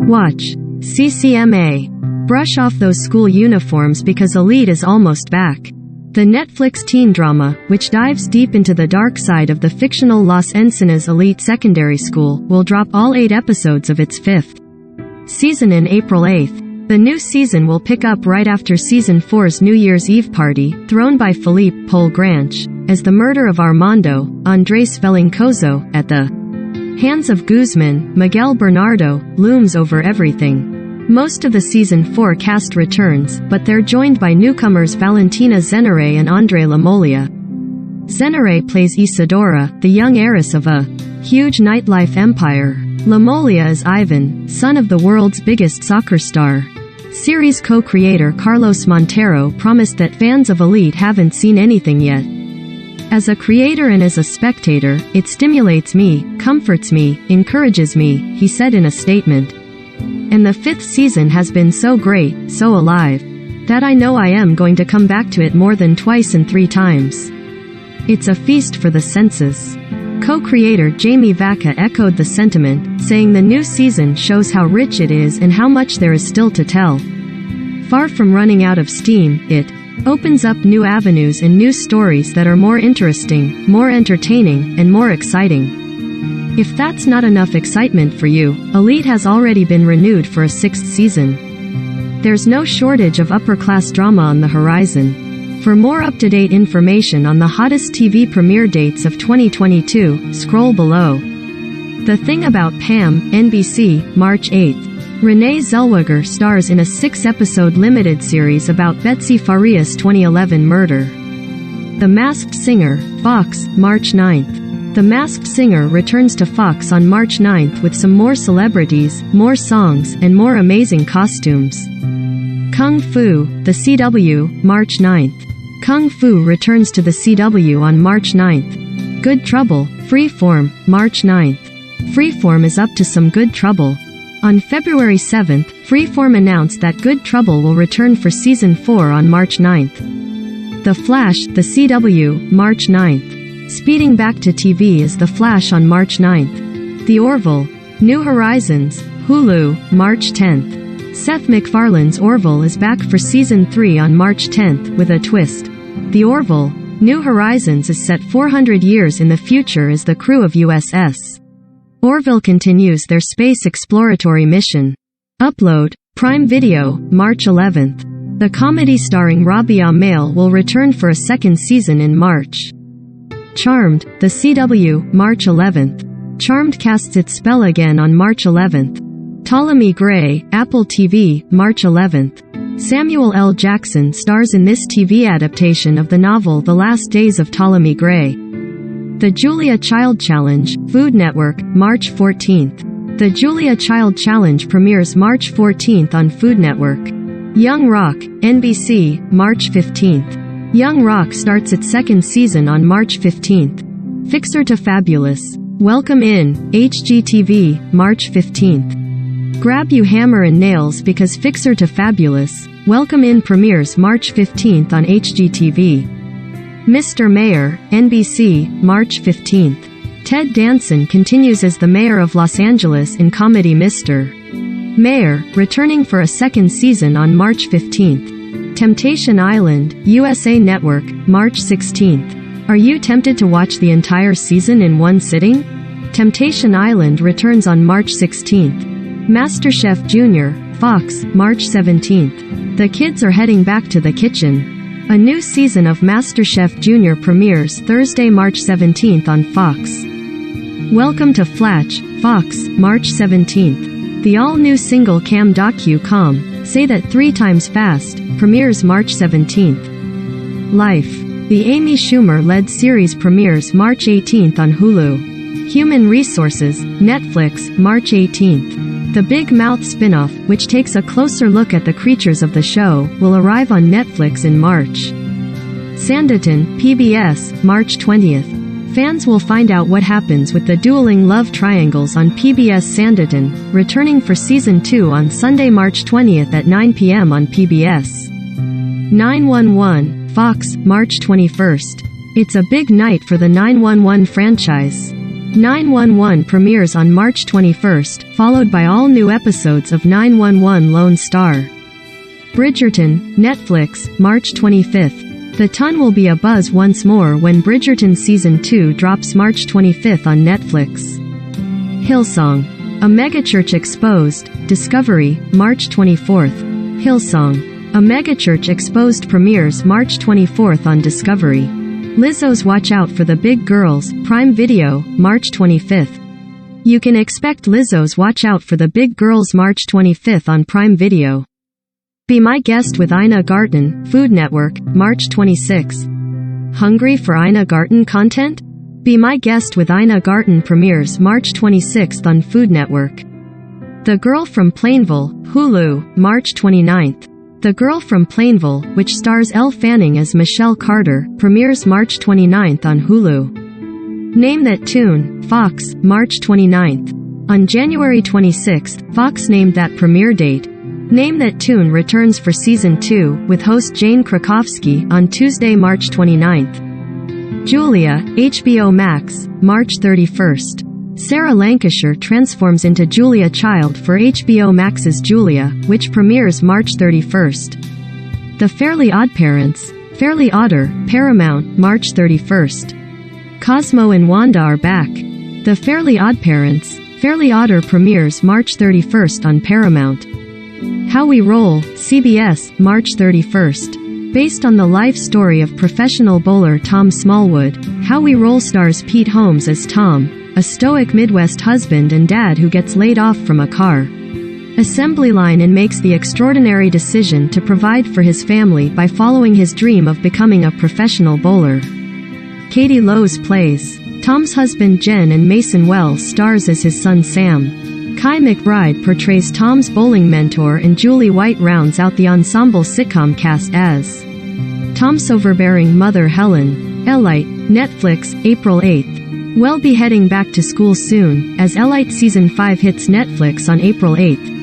Watch. CCMA. Brush off those school uniforms because Elite is almost back. The Netflix teen drama, which dives deep into the dark side of the fictional Los Encinas Elite Secondary School, will drop all 8 episodes of its 5th season in April 8th. The new season will pick up right after Season 4's New Year's Eve party, thrown by Felipe Pol Granch, as the murder of Armando Andres Velincoso, at the hands of Guzman Miguel Bernardo, looms over everything. Most of the Season 4 cast returns, but they're joined by newcomers Valentina Zenere and Andre Lamolia. Zenere plays Isadora, the young heiress of a huge nightlife empire. Lamolia is Ivan, son of the world's biggest soccer star. Series co-creator Carlos Montero promised that fans of Elite haven't seen anything yet. As a creator and as a spectator, it stimulates me, comforts me, encourages me, he said in a statement. And the 5th season has been so great, so alive, that I know I am going to come back to it more than twice and 3 times. It's a feast for the senses. Co-creator Jamie Vaca echoed the sentiment, saying the new season shows how rich it is and how much there is still to tell. Far from running out of steam, it opens up new avenues and new stories that are more interesting, more entertaining, and more exciting. If that's not enough excitement for you, Elite has already been renewed for a 6th season. There's no shortage of upper-class drama on the horizon. For more up-to-date information on the hottest TV premiere dates of 2022, scroll below. The Thing About Pam, NBC, March 8th. Renee Zellweger stars in a 6-episode limited series about Betsy Farias' 2011 murder. The Masked Singer, Fox, March 9th. The Masked Singer returns to Fox on March 9th with some more celebrities, more songs, and more amazing costumes. Kung Fu, The CW, March 9th. Kung Fu returns to The CW on March 9th. Good Trouble, Freeform, March 9th. Freeform is up to some good trouble. On February 7th, Freeform announced that Good Trouble will return for Season 4 on March 9th. The Flash, The CW, March 9th. Speeding back to TV is The Flash on March 9th. The Orville, New Horizons, Hulu, March 10th. Seth MacFarlane's Orville is back for Season 3 on March 10th, with a twist. The Orville, New Horizons is set 400 years in the future as the crew of USS Orville continues their space exploratory mission. Upload, Prime Video, March 11th. The comedy starring Rabia Mail will return for a 2nd season in March. Charmed, The CW, March 11th. Charmed casts its spell again on March 11th. Ptolemy Gray, Apple TV, March 11th. Samuel L. Jackson stars in this TV adaptation of the novel The Last Days of Ptolemy Gray. The Julia Child Challenge, Food Network, March 14th. The Julia Child Challenge premieres March 14th on Food Network. Young Rock, NBC, March 15th. Young Rock starts its 2nd season on March 15th. Fixer to Fabulous. Welcome in, HGTV, March 15th. Grab you hammer and nails because Fixer to Fabulous, Welcome in premieres March 15th on HGTV. Mr. Mayor, NBC, March 15th. Ted Danson continues as the mayor of Los Angeles in comedy Mr. Mayor, returning for a 2nd season on March 15th. Temptation Island, USA Network, March 16th. Are you tempted to watch the entire season in one sitting? Temptation Island returns on March 16th. MasterChef Junior, Fox, March 17th. The kids are heading back to the kitchen. A new season of MasterChef Junior premieres Thursday, March 17th on Fox. Welcome to Flatch, Fox, March 17th. The all-new single cam docu-com, Say That 3 Times Fast, premieres March 17th. Life. The Amy Schumer-led series premieres March 18th on Hulu. Human Resources, Netflix, March 18th. The Big Mouth spin-off, which takes a closer look at the creatures of the show, will arrive on Netflix in March. Sanditon, PBS, March 20th. Fans will find out what happens with the dueling love triangles on PBS Sanditon, returning for Season 2 on Sunday, March 20th at 9 p.m. on PBS. 911, Fox, March 21st. It's a big night for the 911 franchise. 911 premieres on March 21st, followed by all new episodes of 911 Lone Star. Bridgerton, Netflix, March 25th. The ton will be abuzz once more when Bridgerton Season 2 drops March 25th on Netflix. Hillsong. A megachurch exposed, Discovery, March 24th. Hillsong. A megachurch exposed premieres March 24th on Discovery. Lizzo's Watch Out for the Big Girls, Prime Video, March 25th. You can expect Lizzo's Watch Out for the Big Girls March 25th on Prime Video. Be My Guest with Ina Garten, Food Network, March 26th. Hungry for Ina Garten content? Be My Guest with Ina Garten premieres March 26th on Food Network. The Girl from Plainville, Hulu, March 29th. The Girl from Plainville, which stars Elle Fanning as Michelle Carter, premieres March 29th on Hulu. Name That Tune, Fox, March 29th. On January 26th, Fox named that premiere date. Name That Tune returns for Season 2, with host Jane Krakowski, on Tuesday, March 29th. Julia, HBO Max, March 31st. Sarah Lancashire transforms into Julia Child for HBO Max's Julia, which premieres March 31st. The Fairly OddParents, Fairly Odder, Paramount, March 31st. Cosmo and Wanda are back. The Fairly OddParents, Fairly Odder premieres March 31st on Paramount. How We Roll, CBS, March 31st. Based on the life story of professional bowler Tom Smallwood, How We Roll stars Pete Holmes as Tom, a stoic Midwest husband and dad who gets laid off from a car assembly line and makes the extraordinary decision to provide for his family by following his dream of becoming a professional bowler. Katie Lowes plays Tom's husband Jen, and Mason Wells stars as his son Sam. Kai McBride portrays Tom's bowling mentor, and Julie White rounds out the ensemble sitcom cast as Tom's overbearing mother Helen. Elite, Netflix, April 8th. We'll be heading back to school soon, as Elite Season 5 hits Netflix on April 8th.